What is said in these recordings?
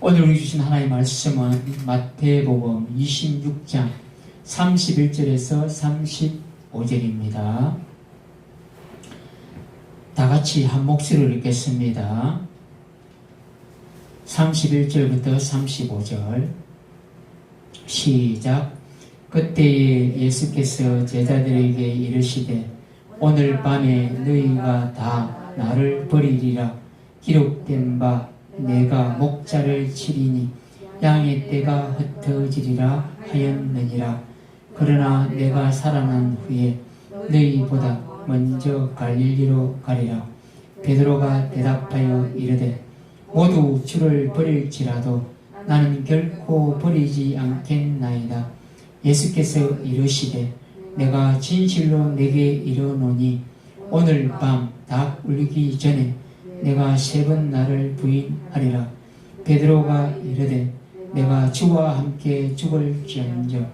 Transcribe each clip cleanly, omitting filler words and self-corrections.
오늘 우리 주신 하나님의 말씀은 마태복음 26장 31절에서 35절입니다. 다 같이 한 목소리로 읽겠습니다. 31절부터 35절 시작. 그때에 예수께서 제자들에게 이르시되 오늘 밤에 너희가 다 나를 버리리라. 기록된 바 내가 목자를 치리니 양의 떼가 흩어지리라 하였느니라. 그러나 내가 살아난 후에 너희보다 먼저 갈릴리로 가리라. 베드로가 대답하여 이르되 모두 주를 버릴지라도 나는 결코 버리지 않겠나이다. 예수께서 이르시되 내가 진실로 내게 이르노니 오늘 밤 닭 울기 전에 내가 3번 나를 부인하리라. 베드로가 이르되 내가 주와 함께 죽을지언정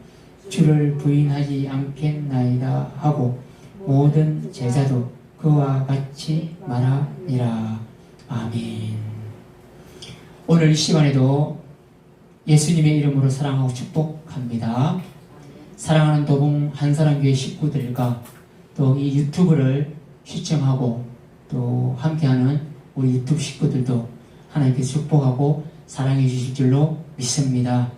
주를 부인하지 않겠나이다 하고 모든 제자도 그와 같이 말하니라. 아멘. 오늘 이 시간에도 예수님의 이름으로 사랑하고 축복합니다. 사랑하는 도봉 한사랑교회 식구들과 또 이 유튜브를 시청하고 또 함께하는 우리 유튜브 식구들도 하나님께서 축복하고 사랑해 주실 줄로 믿습니다.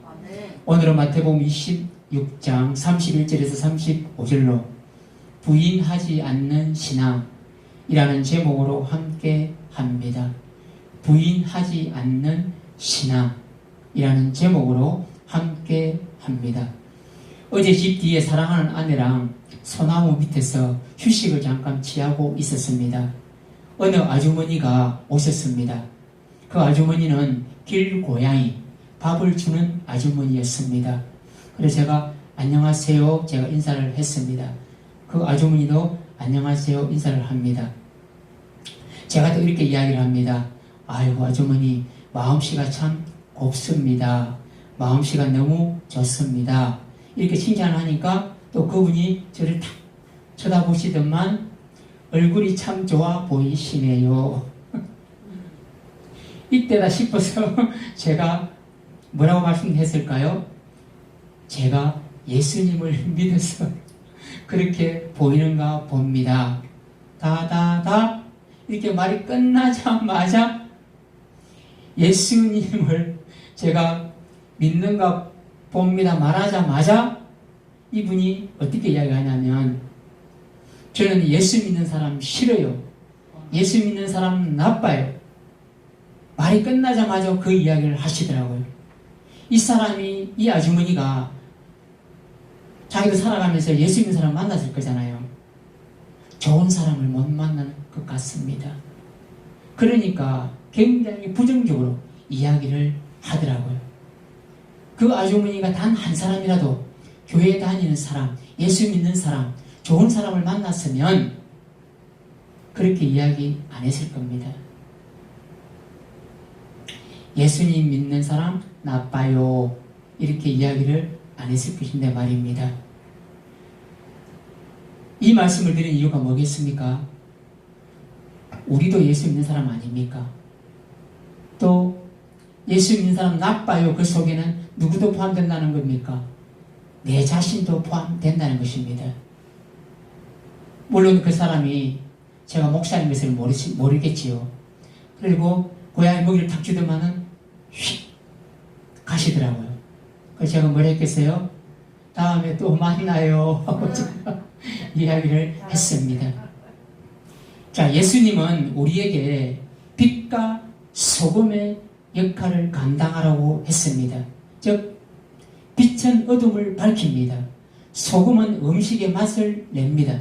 오늘은 마태복음 26장 31절에서 35절로 부인하지 않는 신앙이라는 제목으로 함께 합니다. 부인하지 않는 신앙이라는 제목으로 함께 합니다. 어제 집 뒤에 사랑하는 아내랑 소나무 밑에서 휴식을 잠깐 취하고 있었습니다. 어느 아주머니가 오셨습니다. 그 아주머니는 길고양이 밥을 주는 아주머니였습니다. 그래서 제가 안녕하세요 제가 인사를 했습니다. 그 아주머니도 안녕하세요 인사를 합니다. 제가 또 이렇게 이야기를 합니다. 아이고 아주머니 마음씨가 참 곱습니다. 마음씨가 너무 좋습니다. 이렇게 칭찬을 하니까 또 그분이 저를 탁 쳐다보시더만 얼굴이 참 좋아 보이시네요. 이때다 싶어서 제가 뭐라고 말씀했을까요? 제가 예수님을 믿어서 그렇게 보이는가 봅니다. 다다다 이렇게 말이 끝나자마자 예수님을 제가 믿는가 봅니다 말하자마자 이분이 어떻게 이야기하냐면 저는 예수 믿는 사람 싫어요. 예수 믿는 사람 나빠요. 말이 끝나자마자 그 이야기를 하시더라고요. 이 사람이, 이 아주머니가 자기도 살아가면서 예수 믿는 사람 만났을 거잖아요. 좋은 사람을 못 만난 것 같습니다. 그러니까 굉장히 부정적으로 이야기를 하더라고요. 그 아주머니가 단 한 사람이라도 교회에 다니는 사람, 예수 믿는 사람, 좋은 사람을 만났으면 그렇게 이야기 안 했을 겁니다. 예수님 믿는 사람 나빠요. 이렇게 이야기를 안 했을 것인데 말입니다. 이 말씀을 드린 이유가 뭐겠습니까? 우리도 예수 믿는 사람 아닙니까? 또 예수 믿는 사람 나빠요. 그 속에는 누구도 포함된다는 겁니까? 내 자신도 포함된다는 것입니다. 물론 그 사람이 제가 목사인 것을 모르겠지요. 그리고 고양이 먹이를 탁 주더만은 휙 가시더라고요. 그래서 제가 뭘 했겠어요? 다음에 또 만나요 하고 제가 이야기를 했습니다. 자, 예수님은 우리에게 빛과 소금의 역할을 감당하라고 했습니다. 즉 빛은 어둠을 밝힙니다. 소금은 음식의 맛을 냅니다.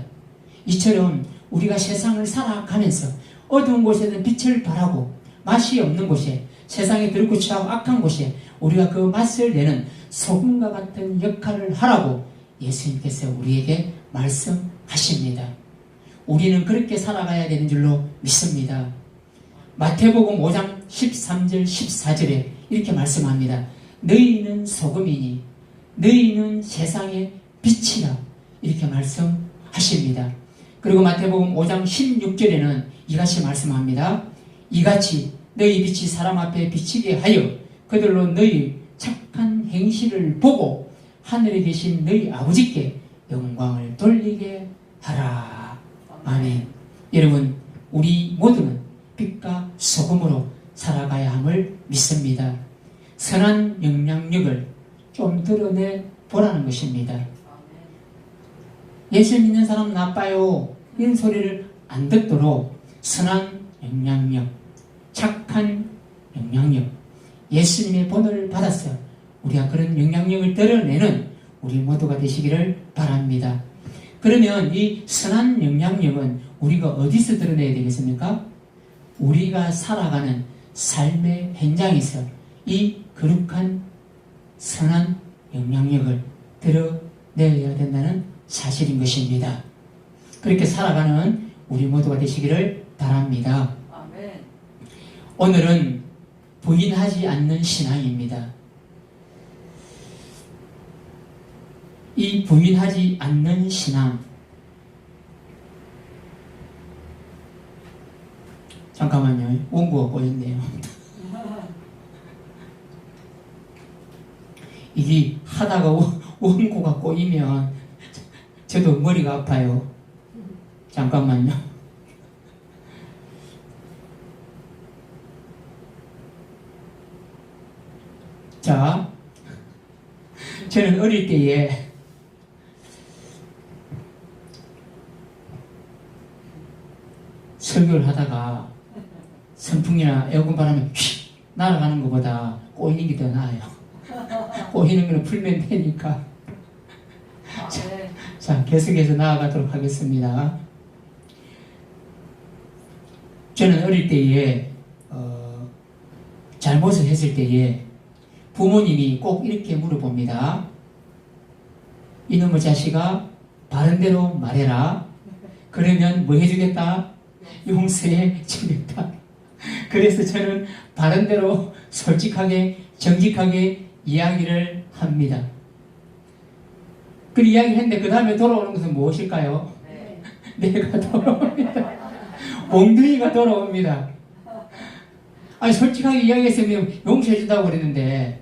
이처럼 우리가 세상을 살아가면서 어두운 곳에는 빛을 발하고 맛이 없는 곳에 세상에 들고 취하고 악한 곳에 우리가 그 맛을 내는 소금과 같은 역할을 하라고 예수님께서 우리에게 말씀하십니다. 우리는 그렇게 살아가야 되는 줄로 믿습니다. 마태복음 5장 13절 14절에 이렇게 말씀합니다. 너희는 소금이니 너희는 세상의 빛이라 이렇게 말씀하십니다. 그리고 마태복음 5장 16절에는 이같이 말씀합니다. 이같이 너희 빛이 사람 앞에 비치게 하여 그들로 너희 착한 행실을 보고 하늘에 계신 너희 아버지께 영광을 돌리게 하라. 아멘. 여러분, 우리 모두는 빛과 소금으로 살아가야 함을 믿습니다. 선한 영향력을 좀 드러내 보라는 것입니다. 예수 믿는 사람 나빠요, 이런 소리를 안 듣도록 선한 영향력, 착한 영향력, 예수님의 본을 받았어요. 우리가 그런 영향력을 드러내는 우리 모두가 되시기를 바랍니다. 그러면 이 선한 영향력은 우리가 어디서 드러내야 되겠습니까? 우리가 살아가는 삶의 현장에서 이 거룩한 선한 영향력을 드러내야 된다는 사실인 것입니다. 그렇게 살아가는 우리 모두가 되시기를 바랍니다. 아멘. 오늘은 부인하지 않는 신앙입니다. 이 부인하지 않는 신앙, 잠깐만요. 원고가 꼬였네요. 이게 하다가 원고가 꼬이면 저도 머리가 아파요. 잠깐만요. 자, 저는 어릴 때에 설교를 하다가 선풍이나 에어컨 바람에 휙 날아가는 것보다 꼬이는 게 더 나아요. 꼬이는 거는 풀면 되니까. 자, 계속해서 나아가도록 하겠습니다. 저는 어릴 때에 잘못을 했을 때에 부모님이 꼭 이렇게 물어봅니다. 이놈의 자식아, 바른 대로 말해라. 그러면 뭐 해주겠다? 용서해 주겠다. 그래서 저는 바른 대로 솔직하게 정직하게 이야기를 합니다. 그 이야기를 했는데 그 다음에 돌아오는 것은 무엇일까요? 내가 돌아옵니다. 몽둥이가 돌아옵니다. 아니, 솔직하게 이야기했으면 용서해 준다고 그랬는데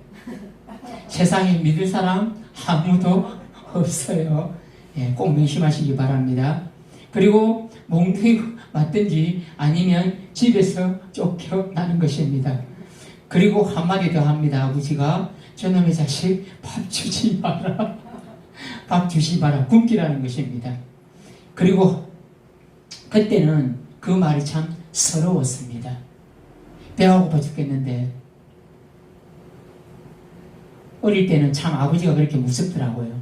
세상에 믿을 사람 아무도 없어요. 예, 꼭 명심하시기 바랍니다. 그리고 몽둥이 맞든지 아니면 집에서 쫓겨나는 것입니다. 그리고 한마디 더 합니다. 아버지가 저놈의 자식 밥 주지 마라. 밥 주시 마라. 굶기라는 것입니다. 그리고 그때는 그 말이 참 서러웠습니다. 배가 고파 죽겠는데 어릴 때는 참 아버지가 그렇게 무섭더라고요.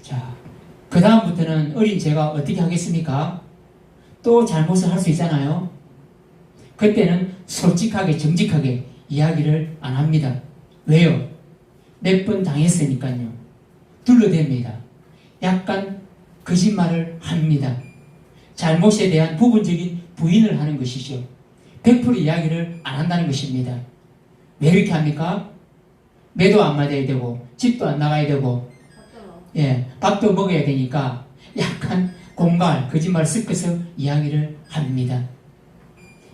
자, 그 다음부터는 어린 제가 어떻게 하겠습니까? 또 잘못을 할 수 있잖아요. 그때는 솔직하게 정직하게 이야기를 안 합니다. 왜요? 몇 번 당했으니까요. 둘러댑니다. 약간 거짓말을 합니다. 잘못에 대한 부분적인 부인을 하는 것이죠. 100% 이야기를 안 한다는 것입니다. 왜 이렇게 합니까? 매도 안 맞아야 되고 집도 안 나가야 되고 밥도 먹어야 되니까 약간 공갈, 거짓말 섞어서 이야기를 합니다.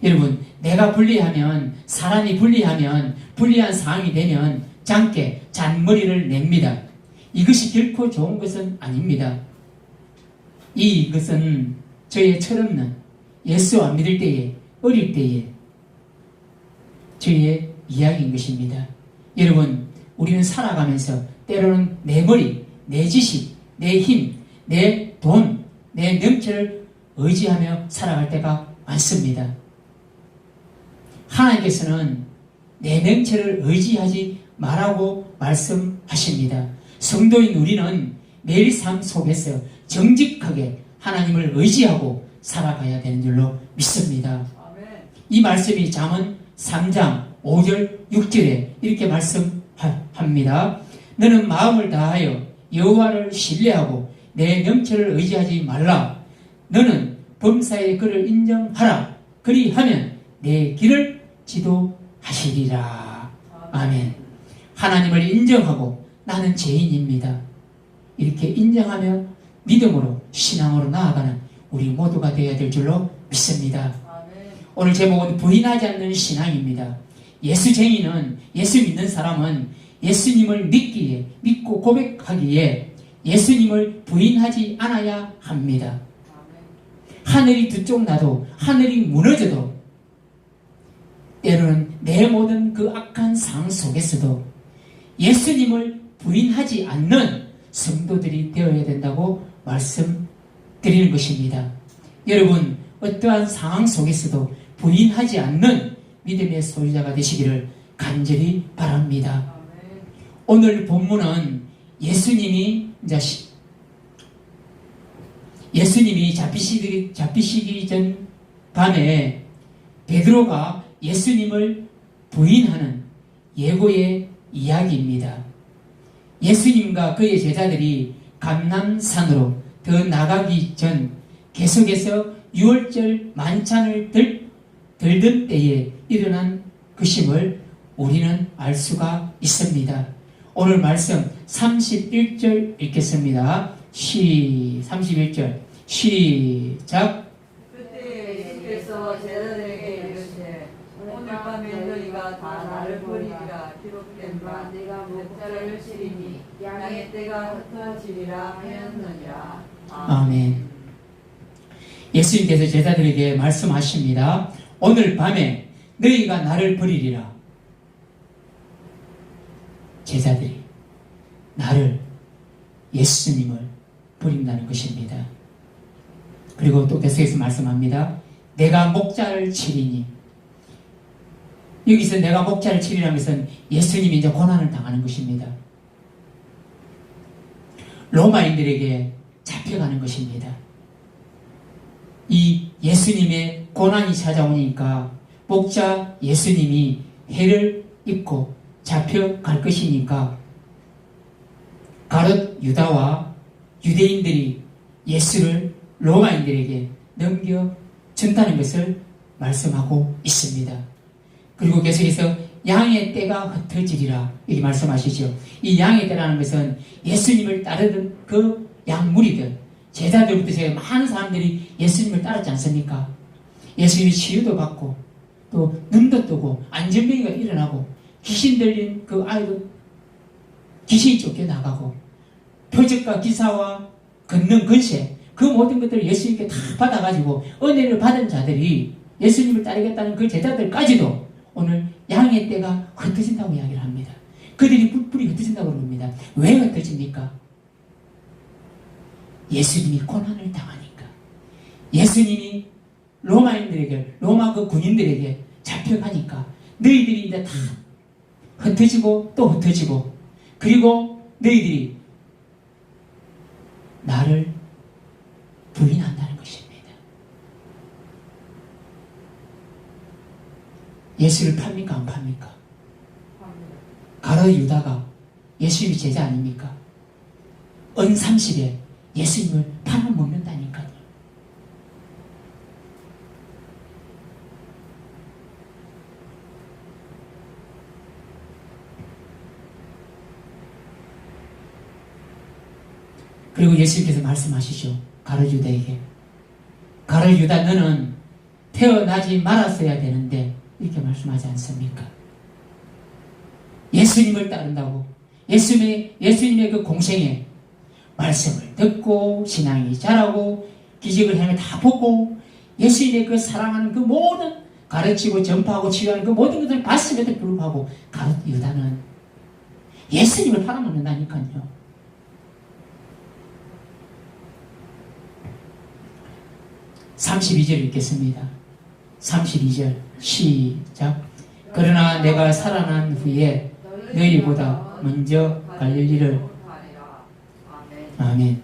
여러분, 내가 불리하면, 사람이 불리하면, 불리한 상황이 되면 장께 잔머리를 냅니다. 이것이 결코 좋은 것은 아닙니다. 이것은 저의 철없는 예수 안 믿을 때에, 어릴 때에 저의 이야기인 것입니다. 여러분, 우리는 살아가면서 때로는 내 머리, 내 지식, 내 힘, 내 돈, 내 명철을 의지하며 살아갈 때가 많습니다. 하나님께서는 내 명철을 의지하지 말라고 말씀하십니다. 성도인 우리는 매일 삶 속에서 정직하게 하나님을 의지하고 살아가야 되는 줄로 믿습니다. 이 말씀이 잠언 3장 5절 6절에 이렇게 말씀합니다. 너는 마음을 다하여 여호와를 신뢰하고 내 명철을 의지하지 말라. 너는 범사의 그를 인정하라. 그리하면 내 길을 지도하시리라. 아멘. 하나님을 인정하고 나는 죄인입니다. 이렇게 인정하며 믿음으로 신앙으로 나아가는 우리 모두가 되어야 될 줄로 믿습니다. 오늘 제목은 부인하지 않는 신앙입니다. 예수쟁이는, 예수 믿는 사람은 예수님을 믿고 고백하기에 예수님을 부인하지 않아야 합니다. 하늘이 두 쪽 나도, 하늘이 무너져도, 때로는 내 모든 그 악한 상황 속에서도 예수님을 부인하지 않는 성도들이 되어야 된다고 말씀드리는 것입니다. 여러분, 어떠한 상황 속에서도 부인하지 않는 믿음의 소유자가 되시기를 간절히 바랍니다. 오늘 본문은 예수님이 잡히시기 전 밤에 베드로가 예수님을 부인하는 예고의 이야기입니다. 예수님과 그의 제자들이 감람산으로 더 나가기 전 계속해서 유월절 만찬을 들던 때에 일어난 것임을 우리는 알 수가 있습니다. 오늘 말씀 31절 읽겠습니다. 31절 시작. 그때 예수께서 제자들에게 이르시되 오늘 밤에 너희가 다 나를 버리리라 기록된 바 내가 목자를 치리니 양의 떼가 흩어지리라 하였느니라. 아멘. 예수님께서 제자들에게 말씀하십니다. 오늘 밤에 너희가 나를 버리리라. 제자들이 나를, 예수님을 버린다는 것입니다. 그리고 또 계속해서 말씀합니다. 내가 목자를 치리니. 여기서 내가 목자를 치리라는 것은 예수님이 이제 고난을 당하는 것입니다. 로마인들에게 잡혀가는 것입니다. 이 예수님의 고난이 찾아오니까 목자 예수님이 해를 입고 잡혀갈 것이니까 가룟 유다와 유대인들이 예수를 로마인들에게 넘겨준다는 것을 말씀하고 있습니다. 그리고 계속해서 양의 떼가 흩어지리라 이렇게 말씀하시죠. 이 양의 떼라는 것은 예수님을 따르던 그 양무리들, 제자들부터 제가 많은 사람들이 예수님을 따랐지 않습니까? 예수님이 치유도 받고 또 눈도 뜨고 안전병이가 일어나고 귀신 들린 그 아이도 귀신이 쫓겨나가고 표적과 기사와 걷는 근세, 그 모든 것들을 예수님께 다 받아가지고 은혜를 받은 자들이 예수님을 따르겠다는 그 제자들까지도 오늘 양의 떼가 흩어진다고 이야기를 합니다. 그들이 뿔뿔이 흩어진다고 그럽니다. 왜 흩어집니까? 예수님이 고난을 당하니까. 예수님이 로마인들에게, 로마 그 군인들에게 잡혀가니까 너희들이 이제 다 흩어지고 또 흩어지고, 그리고 너희들이 나를 부인한다는 것입니다. 예수를 팝니까 안 팝니까? 가룟 유다가 예수님이 제자 아닙니까? 은 30에 예수님을 팔아 먹는다니까요. 그리고 예수님께서 말씀하시죠. 가룟 유다에게. 가룟 유다, 너는 태어나지 말았어야 되는데 이렇게 말씀하지 않습니까? 예수님을 따른다고, 예수님의 그 공생에 말씀을 듣고 신앙이 자라고 기적을 행을 다 보고 예수님의 그 사랑하는 그 모든 가르치고 전파하고 치유하는 그 모든 것을 봤음에도 불구하고 가룟 유다는 예수님을 팔아먹는다니까요. 32절 읽겠습니다. 32절 시작. 그러나 내가 살아난 후에 너희보다 먼저 갈릴리를. 아멘.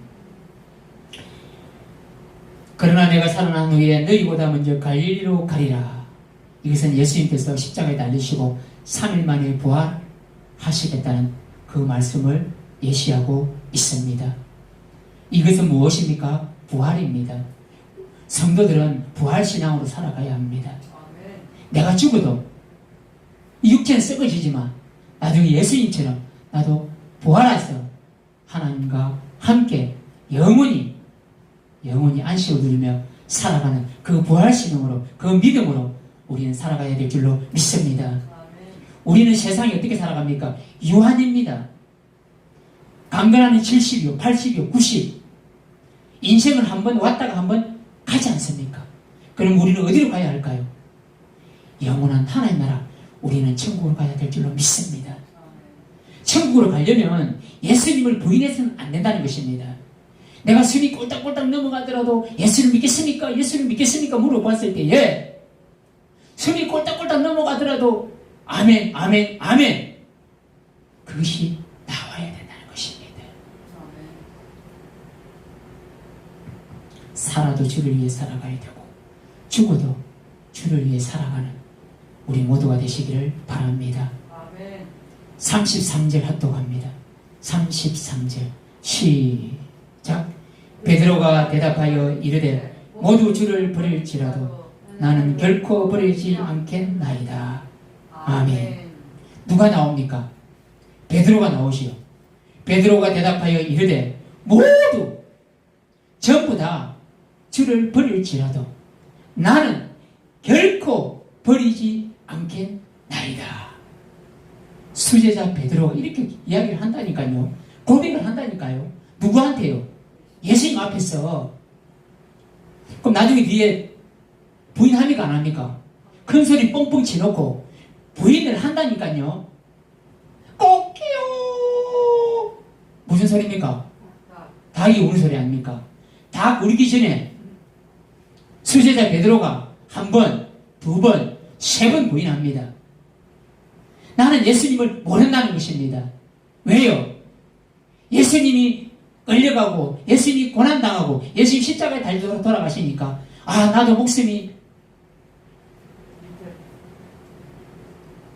그러나 내가 살아난 후에 너희보다 먼저 갈릴리로 가리라. 이것은 예수님께서 십자가에 달리시고 3일 만에 부활하시겠다는 그 말씀을 예시하고 있습니다. 이것은 무엇입니까? 부활입니다. 성도들은 부활신앙으로 살아가야 합니다. 내가 죽어도 이 육체는 썩어지지만 나중에 예수님처럼 나도 부활해서 하나님과 함께 영원히 안식을 누리며 살아가는 그 부활신앙으로, 그 믿음으로 우리는 살아가야 될 줄로 믿습니다. 우리는 세상에 어떻게 살아갑니까? 유한입니다. 강건하는 70이요, 80이요, 90. 인생을 한번 왔다가 한번 가지 않습니까? 그럼 우리는 어디로 가야 할까요? 영원한 하나님 나라, 우리는 천국으로 가야 될 줄로 믿습니다. 천국으로 가려면 예수님을 부인해서는 안 된다는 것입니다. 내가 숨이 꼴딱꼴딱 넘어가더라도 예수를 믿겠습니까? 예수를 믿겠습니까? 물어봤을 때에 숨이 꼴딱꼴딱 넘어가더라도 아멘, 아멘, 아멘. 그것이 나와야 된다는 것입니다. 살아도 주를 위해 살아가야 되고 죽어도 주를 위해 살아가는 우리 모두가 되시기를 바랍니다. 33절 합독합니다. 33절 시작. 베드로가 대답하여 이르되 모두 주를 버릴지라도 나는 결코 버리지 않겠나이다. 아멘. 누가 나옵니까? 베드로가 나오시오. 베드로가 대답하여 이르되 모두 전부 다 주를 버릴지라도 나는 결코 버리지 않겠나이다. 수제자 베드로가 이렇게 이야기를 한다니까요. 고백을 한다니까요. 누구한테요? 예수님 앞에서. 그럼 나중에 뒤에 부인합니까? 안 합니까? 큰 소리 뻥뻥 치놓고 부인을 한다니까요. 꼭기요. 무슨 소리입니까? 닭이 우는 소리 아닙니까? 닭 울기 전에 수제자 베드로가 한 번, 두 번, 세 번 부인합니다. 나는 예수님을 모른다는 것입니다. 왜요? 예수님이 끌려가고 예수님이 고난당하고 예수님 십자가에 달려 돌아가시니까 나도 목숨이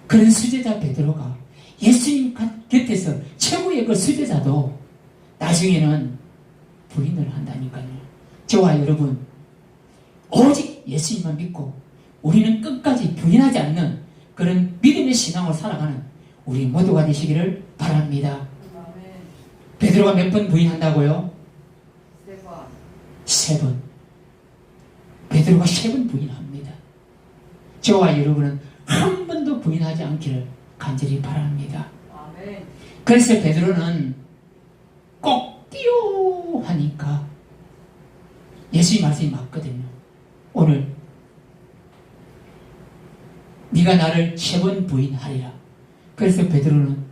그런 수제자 베드로가 예수님 곁에서 최고의 그 수제자도 나중에는 부인을 한다니까요. 저와 여러분 오직 예수님만 믿고 우리는 끝까지 부인하지 않는 그런 믿음의 신앙으로 살아가는 우리 모두가 되시기를 바랍니다. 베드로가 몇 번 부인한다고요? 세 번. 베드로가 세 번 부인합니다. 저와 여러분은 한 번도 부인하지 않기를 간절히 바랍니다. 그래서 베드로는 꼭 뛰어 하니까 예수님 말씀이 맞거든요. 오늘 네가 나를 세 번 부인하리라. 그래서 베드로는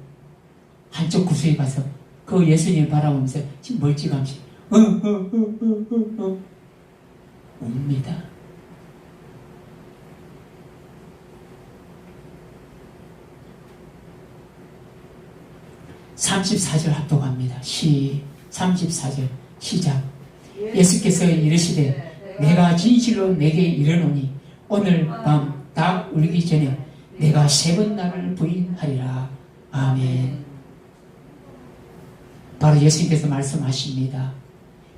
한쪽 구석에 가서 그 예수님을 바라보면서 지금 멀찌감치 웁니다. (34절) 합독합니다. 34절 시작. 예수께서 이르시되 내가 진실로 내게 이르노니 오늘 밤 닭 울기 전에 내가 세 번 나를 부인하리라. 아멘. 바로 예수님께서 말씀하십니다.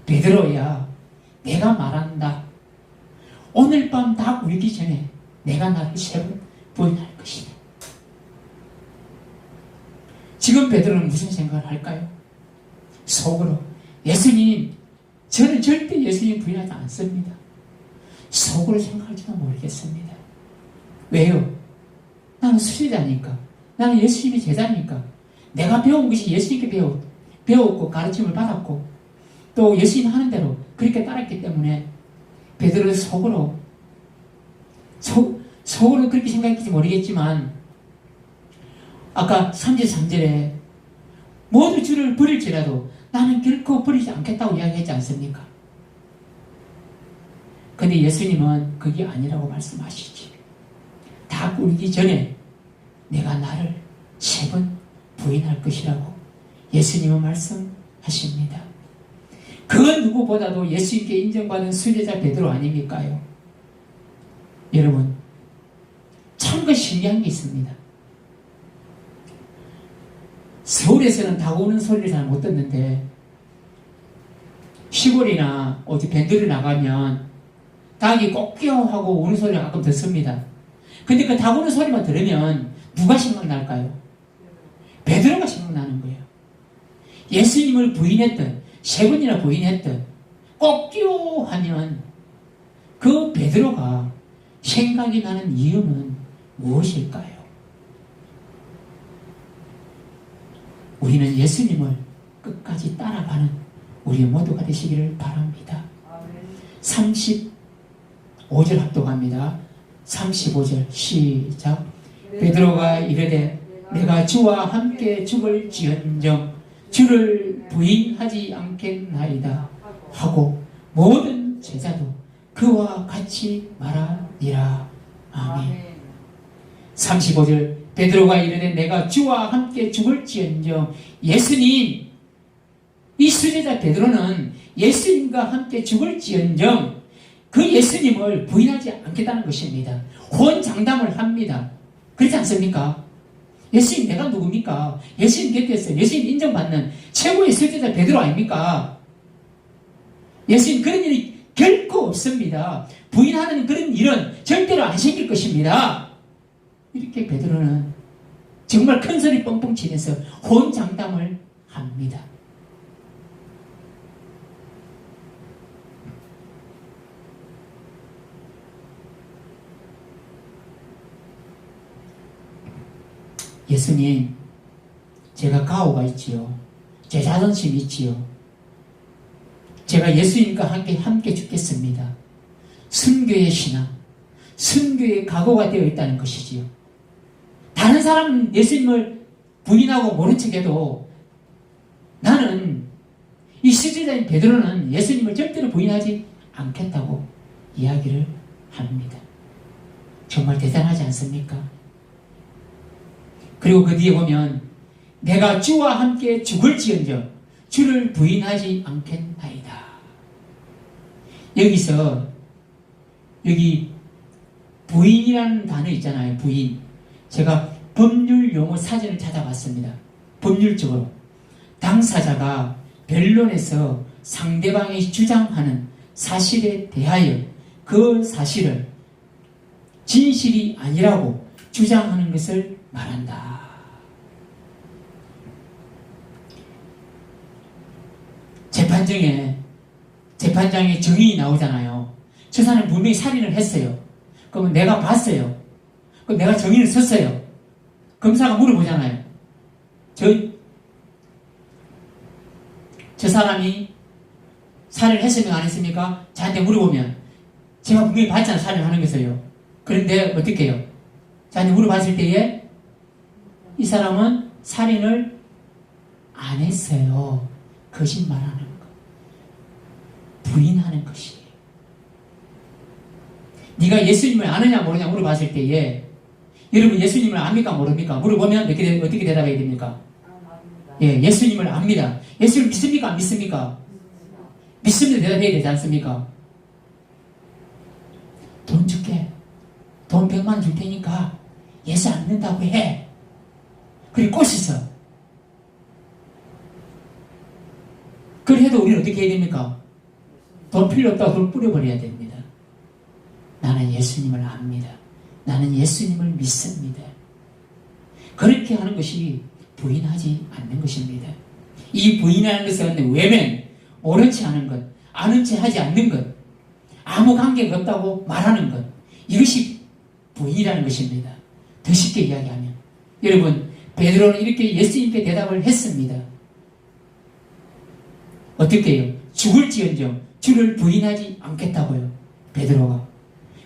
베드로야, 내가 말한다. 오늘 밤 닭 울기 전에 내가 나를 세 번 부인할 것이다. 지금 베드로는 무슨 생각을 할까요? 속으로 예수님, 저는 절대 예수님 부인하지 않습니다. 속으로 생각할지도 모르겠습니다. 왜요? 나는 수제자니까. 나는 예수님의 제자니까. 내가 배운 것이 예수님께 배웠고 가르침을 받았고 또 예수님 하는 대로 그렇게 따랐기 때문에 베드로는 속으로 그렇게 생각했는지 모르겠지만 아까 33절에 모두 주를 버릴지라도 나는 결코 버리지 않겠다고 이야기했지 않습니까? 근데 예수님은 그게 아니라고 말씀하시지. 닭 울기 전에 내가 나를 세 번 부인할 것이라고 예수님은 말씀하십니다. 그 누구보다도 예수님께 인정받은 수제자 베드로 아닙니까요? 여러분 참 신기한 게 있습니다. 서울에서는 닭 우는 소리를 잘 못 듣는데 시골이나 어디 밴드를 나가면 닭이 꼭끼요 하고 우는 소리를 가끔 듣습니다. 근데 그 닭 우는 소리만 들으면 누가 생각날까요? 베드로가 생각나는 거예요. 예수님을 부인했던, 세 번이나 부인했던 꼭끼요 하면 그 베드로가 생각이 나는 이유는 무엇일까요? 우리는 예수님을 끝까지 따라가는 우리 모두가 되시기를 바랍니다. 35절 합독합니다. 35절 시작. 베드로가 이르되 내가 주와 함께 죽을지언정 주를 부인하지 않겠나이다 하고 모든 제자도 그와 같이 말하니라. 아멘. 35절 베드로가 이르되 내가 주와 함께 죽을지언정 예수님, 이 수제자 베드로는 예수님과 함께 죽을지언정 그 예수님을 부인하지 않겠다는 것입니다. 호언장담을 합니다. 그렇지 않습니까? 예수님 내가 누굽니까? 예수님 곁에서 예수님 인정받는 최고의 수제자 베드로 아닙니까? 예수님 그런 일이 결코 없습니다. 부인하는 그런 일은 절대로 안 생길 것입니다. 이렇게 베드로는 정말 큰 소리 뻥뻥 치면서 호언장담을 합니다. 예수님, 제가 가오가 있지요. 제 자존심이 있지요. 제가 예수님과 함께 죽겠습니다. 순교의 신앙, 순교의 각오가 되어 있다는 것이지요. 다른 사람은 예수님을 부인하고 모른 척해도 나는 이 수제자인 베드로는 예수님을 절대로 부인하지 않겠다고 이야기를 합니다. 정말 대단하지 않습니까? 그리고 그 뒤에 보면 내가 주와 함께 죽을지언정 주를 부인하지 않겠나이다. 여기서 여기 부인이라는 단어 있잖아요. 부인. 제가 법률 용어 사전을 찾아봤습니다. 법률적으로 당사자가 변론에서 상대방이 주장하는 사실에 대하여 그 사실을 진실이 아니라고 주장하는 것을 말한다. 재판장에 증인이 나오잖아요. 저 사람은 분명히 살인을 했어요. 그러면 내가 봤어요. 그럼 내가 증인을 섰어요. 검사가 물어보잖아요. 저 사람이 살인을 했습니까? 안 했습니까? 저한테 물어보면 제가 분명히 봤잖아요. 살인을 하는 것을요. 그런데 어떻게 해요? 저한테 물어봤을 때에 이 사람은 살인을 안 했어요. 거짓말하는 거. 부인하는 것이에요. 네가 예수님을 아느냐 모르냐 물어봤을 때에 여러분 예수님을 압니까 모릅니까? 물어보면 어떻게 대답해야 됩니까? 예, 예수님을 압니다. 예수를 믿습니까? 안 믿습니까? 믿습니다. 대답해야 되지 않습니까? 돈 줄게. 돈 100만 원 줄 테니까 예수 안 믿는다고 해. 그리고 꼬시서. 그래도 우리는 어떻게 해야 됩니까? 돈 필요 없다고 돈 뿌려버려야 됩니다. 나는 예수님을 압니다. 나는 예수님을 믿습니다. 그렇게 하는 것이 부인하지 않는 것입니다. 이 부인하는 것은 외면, 모른 채 하는 것, 아는 채 하지 않는 것, 아무 관계가 없다고 말하는 것, 이것이 부인이라는 것입니다. 더 쉽게 이야기하면 여러분 베드로는 이렇게 예수님께 대답을 했습니다. 어떻게 해요? 죽을지언정 주를 부인하지 않겠다고요. 베드로가.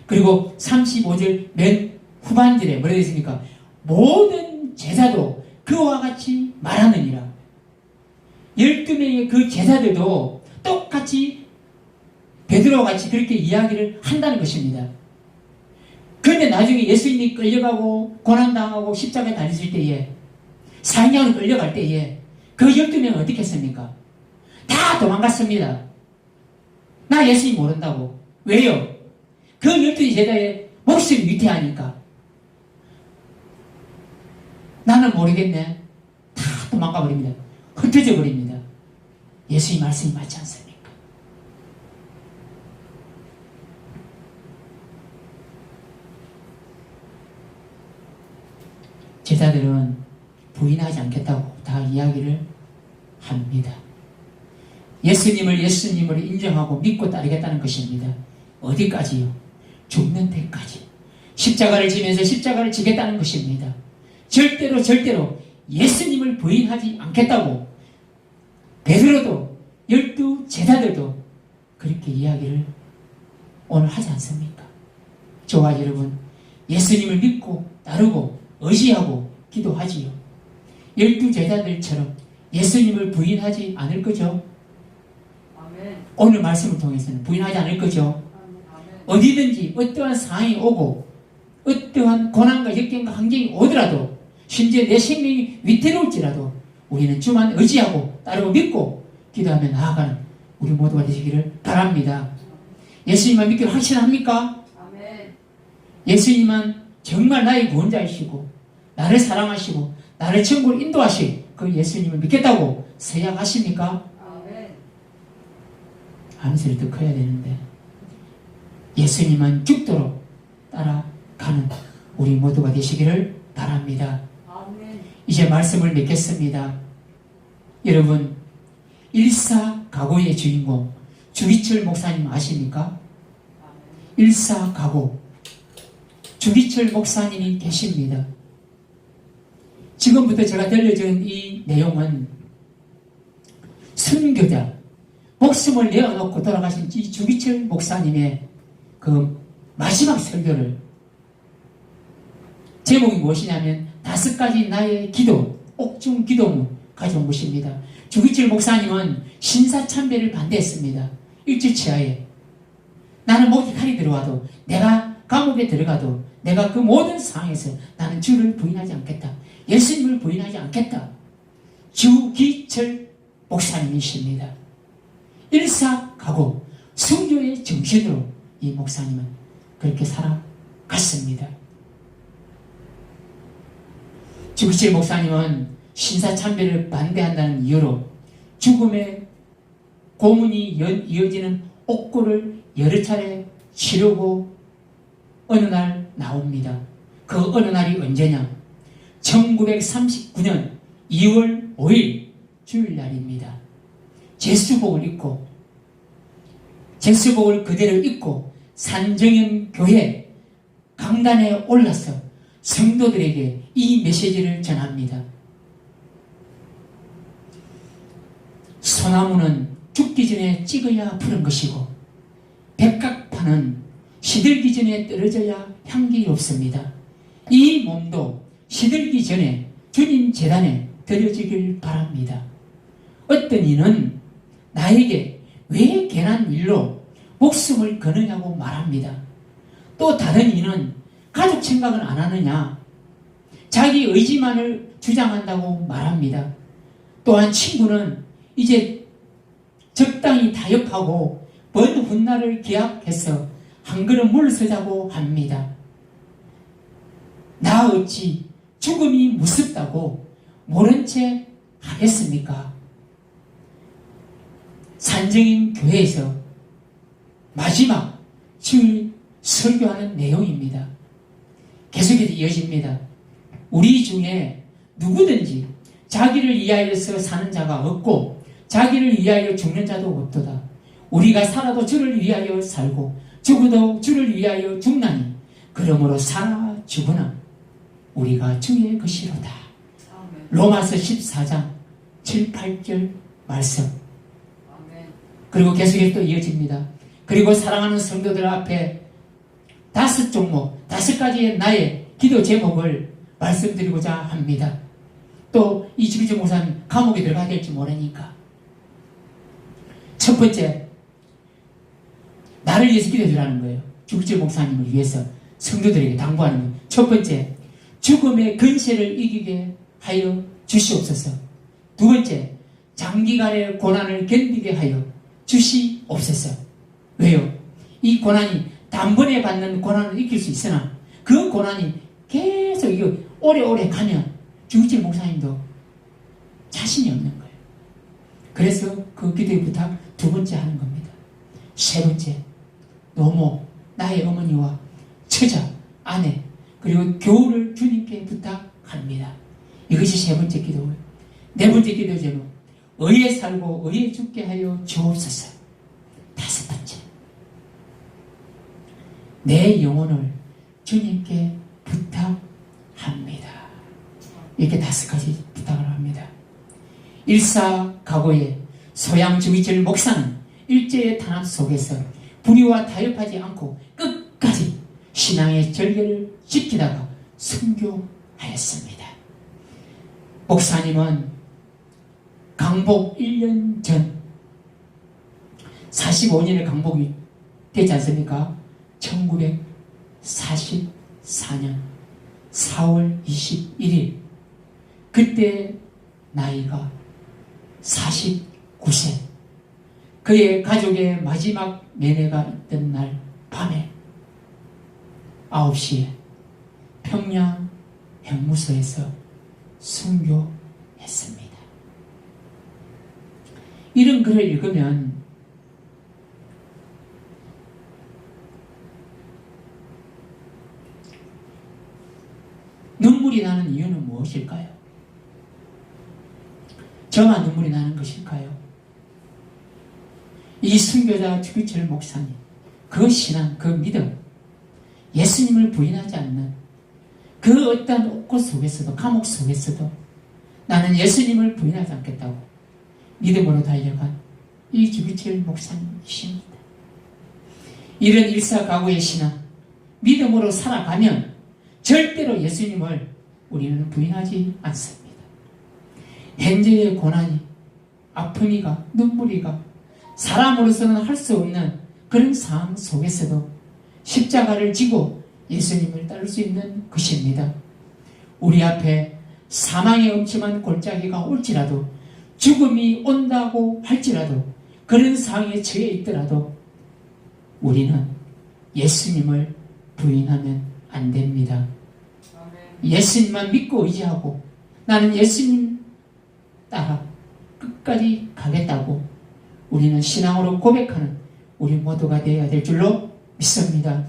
그리고 35절 맨 후반절에 뭐라 되어 있습니까? 모든 제자도 그와 같이 말하느니라. 12명의 그 제자들도 똑같이 베드로와 같이 그렇게 이야기를 한다는 것입니다. 그런데 나중에 예수님이 끌려가고 고난당하고 십자가에 달리실 때에 사형으로 끌려갈 때에 그 12명은 어떻게 했습니까? 다 도망갔습니다. 나 예수님 모른다고. 왜요? 그 12 제자의 목숨이 위태하니까. 나는 모르겠네. 다 도망가 버립니다. 흩어져 버립니다. 예수님 말씀이 맞지 않습니까? 제자들은 부인하지 않겠다고 다 이야기를 합니다. 예수님을 인정하고 믿고 따르겠다는 것입니다. 어디까지요? 죽는 데까지. 십자가를 지면서 십자가를 지겠다는 것입니다. 절대로 예수님을 부인하지 않겠다고 베드로도 12 제자들도 그렇게 이야기를 오늘 하지 않습니까? 저와 여러분, 예수님을 믿고 따르고 의지하고 기도하지요. 12 제자들처럼 예수님을 부인하지 않을 거죠? 아멘. 오늘 말씀을 통해서는 부인하지 않을 거죠? 아멘. 어디든지 어떠한 상황이 오고 어떠한 고난과 역경과 환경이 오더라도 심지어 내 생명이 위태로울지라도 우리는 주만 의지하고 따르고 믿고 기도하며 나아가는 우리 모두가 되시기를 바랍니다. 예수님만 믿기를 확신합니까? 아멘. 예수님만 정말 나의 구원자이시고 나를 사랑하시고 나를 천국으로 인도하실 그 예수님을 믿겠다고 서약하십니까? 아멘. 암소리 더 커야 되는데 예수님만 죽도록 따라가는 우리 모두가 되시기를 바랍니다. 아멘. 이제 말씀을 맺겠습니다. 여러분, 일사가고의 주인공 주기철 목사님 아십니까? 일사가고 주기철 목사님이 계십니다. 지금부터 제가 들려준 이 내용은 순교자, 목숨을 내어놓고 돌아가신 이 주기철 목사님의 그 마지막 설교를 제목이 무엇이냐면 5가지 나의 기도, 옥중 기도문 가져온 것입니다. 주기철 목사님은 신사참배를 반대했습니다. 일주치하에 나는 목이 칼이 들어와도 내가 감옥에 들어가도 내가 그 모든 상황에서 나는 주를 부인하지 않겠다. 예수님을 부인하지 않겠다. 주기철 목사님이십니다. 일사가고 순교의 정신으로 이 목사님은 그렇게 살아갔습니다. 주기철 목사님은 신사참배를 반대한다는 이유로 죽음의 고문이 이어지는 옥고를 여러 차례 치르고 어느 날 나옵니다. 그 어느 날이 언제냐? 1939년 2월 5일 주일날입니다. 제수복을 입고 제수복을 그대로 입고 산정현 교회 강단에 올라서 성도들에게 이 메시지를 전합니다. 소나무는 죽기 전에 찍어야 푸른 것이고 백각파는 시들기 전에 떨어져야 향기롭습니다. 이 몸도 시들기 전에 주님 제단에 드려지길 바랍니다. 어떤 이는 나에게 왜 괜한 일로 목숨을 거느냐고 말합니다. 또 다른 이는 가족 생각은 안 하느냐, 자기 의지만을 주장한다고 말합니다. 또한 친구는 이제 적당히 타협하고 먼 훗날을 기약해서 한 그릇 물서자고 합니다. 나 어찌 죽음이 무섭다고 모른 채 하겠습니까? 산정인 교회에서 마지막 주일 설교하는 내용입니다. 계속해서 이어집니다. 우리 중에 누구든지 자기를 위하여서 사는 자가 없고 자기를 위하여 죽는 자도 없도다. 우리가 살아도 주를 위하여 살고 죽어도 주를 위하여 죽나니 그러므로 살아 죽으나 우리가 주의 것이로다. 아멘. 로마서 14장 7, 8절 말씀. 아멘. 그리고 계속해서 또 이어집니다. 그리고 사랑하는 성도들 앞에 5종목, 5가지의 나의 기도 제목을 말씀드리고자 합니다. 또 이 주기철 목사님 감옥에 들어가야 될지 모르니까. 첫 번째, 나를 위해서 기도해 주라는 거예요. 주기철 목사님을 위해서 성도들에게 당부하는 거예요. 첫 번째, 죽음의 근세를 이기게 하여 주시옵소서. 두 번째, 장기간의 고난을 견디게 하여 주시옵소서. 왜요? 이 고난이 단번에 받는 고난을 이길 수 있으나 그 고난이 계속 이거 오래오래 가면 주기철 목사님도 자신이 없는 거예요. 그래서 그 기도의 부탁 두 번째 하는 겁니다. 세 번째, 노모, 나의 어머니와 처자, 아내, 그리고 교우를 주님께 부탁합니다. 이것이 세 번째 기도예요. 네 번째 기도 제목, 의에 살고 의에 죽게 하여 주옵소서. 다섯 번째, 내 영혼을 주님께 부탁합니다. 이렇게 5가지 부탁을 합니다. 일사각오의 소양주기철 목사는 일제의 탄압 속에서 불의와 타협하지 않고 끝까지 신앙의 절개를 지키다가 순교하였습니다. 목사님은 강복 1년 전 45년의 강복이 되지 않습니까? 1944년 4월 21일 그때 나이가 49세 그의 가족의 마지막 면회가 있던 날 밤에 9시에 평양 형무소에서 순교했습니다. 이런 글을 읽으면 눈물이 나는 이유는 무엇일까요? 저만 눈물이 나는 것일까요? 이 순교자 주기철 목사님, 그 신앙, 그 믿음, 예수님을 부인하지 않는 그 어떠한 옥고 속에서도, 감옥 속에서도 나는 예수님을 부인하지 않겠다고 믿음으로 달려간 이 주기철 목사님이십니다. 이런 일사각오의 신앙, 믿음으로 살아가면 절대로 예수님을 우리는 부인하지 않습니다. 현재의 고난이, 아픔이가, 눈물이가 사람으로서는 할 수 없는 그런 상황 속에서도 십자가를 지고 예수님을 따를 수 있는 것입니다. 우리 앞에 사망의 엄침한 골짜기가 올지라도 죽음이 온다고 할지라도 그런 상황에 처해 있더라도 우리는 예수님을 부인하면 안 됩니다. 예수님만 믿고 의지하고 나는 예수님 따라 끝까지 가겠다고 우리는 신앙으로 고백하는 우리 모두가 되어야 될 줄로 믿습니다.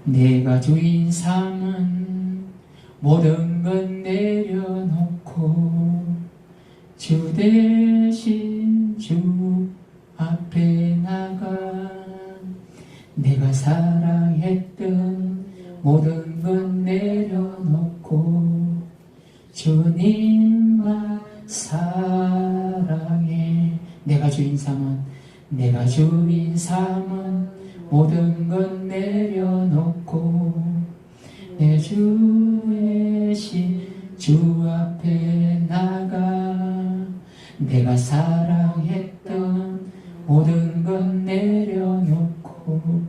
내가 주인 삼은 모든 것 내려놓고 주 대신 주 앞에 나가 내가 사랑했던 모든 것 내려놓고 주님만 사랑해. 내가 주인 삼은 모든 것 내려놓고 내 주 대신 주 앞에 나가 내가 사랑했던 모든 것 내려놓고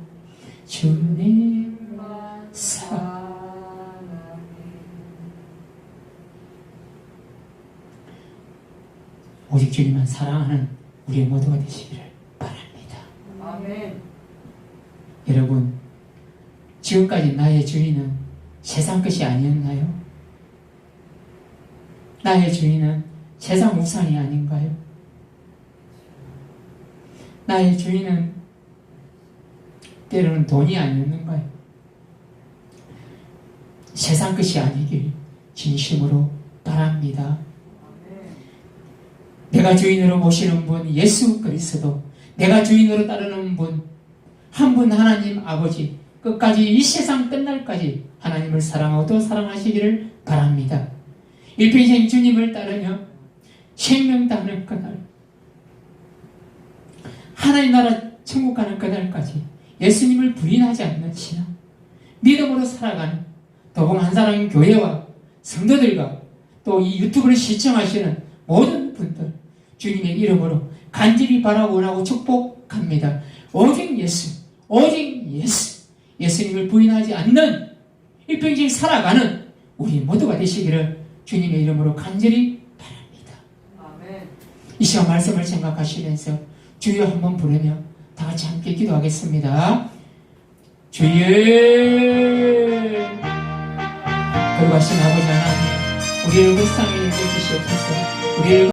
주님만 사랑해. 오직 주님만 사랑하는 우리 모두가 되시기를 바랍니다. 아멘. 여러분, 지금까지 나의 주인은 세상 것이 아니었나요? 나의 주인은 세상 우상이 아닌가요? 나의 주인은 때로는 돈이 아니었는가요? 세상 것이 아니길 진심으로 바랍니다. 내가 주인으로 모시는 분 예수 그리스도, 내가 주인으로 따르는 분 한 분 하나님 아버지, 끝까지 이 세상 끝날까지 하나님을 사랑하고 또 사랑하시기를 바랍니다. 일평생 주님을 따르며 생명 따는 그날, 하나님 나라 천국 가는 그날까지 예수님을 부인하지 않는 신앙, 믿음으로 살아가는 도봉 한사랑 교회와 성도들과 또 이 유튜브를 시청하시는 모든 분들 주님의 이름으로 간절히 바라고 원하고 축복합니다. 오직 예수, 오직 예수, 예수님을 부인하지 않는 일평생 살아가는 우리 모두가 되시기를 주님의 이름으로 간절히 바랍니다. 아멘. 이 시간 말씀을 생각하시면서 주여 한번 부르며 다 같이 함께 기도하겠습니다. 주여, 거룩하신 아버지 하나님, 우리를 불쌍히 여겨주시옵소서. 우리를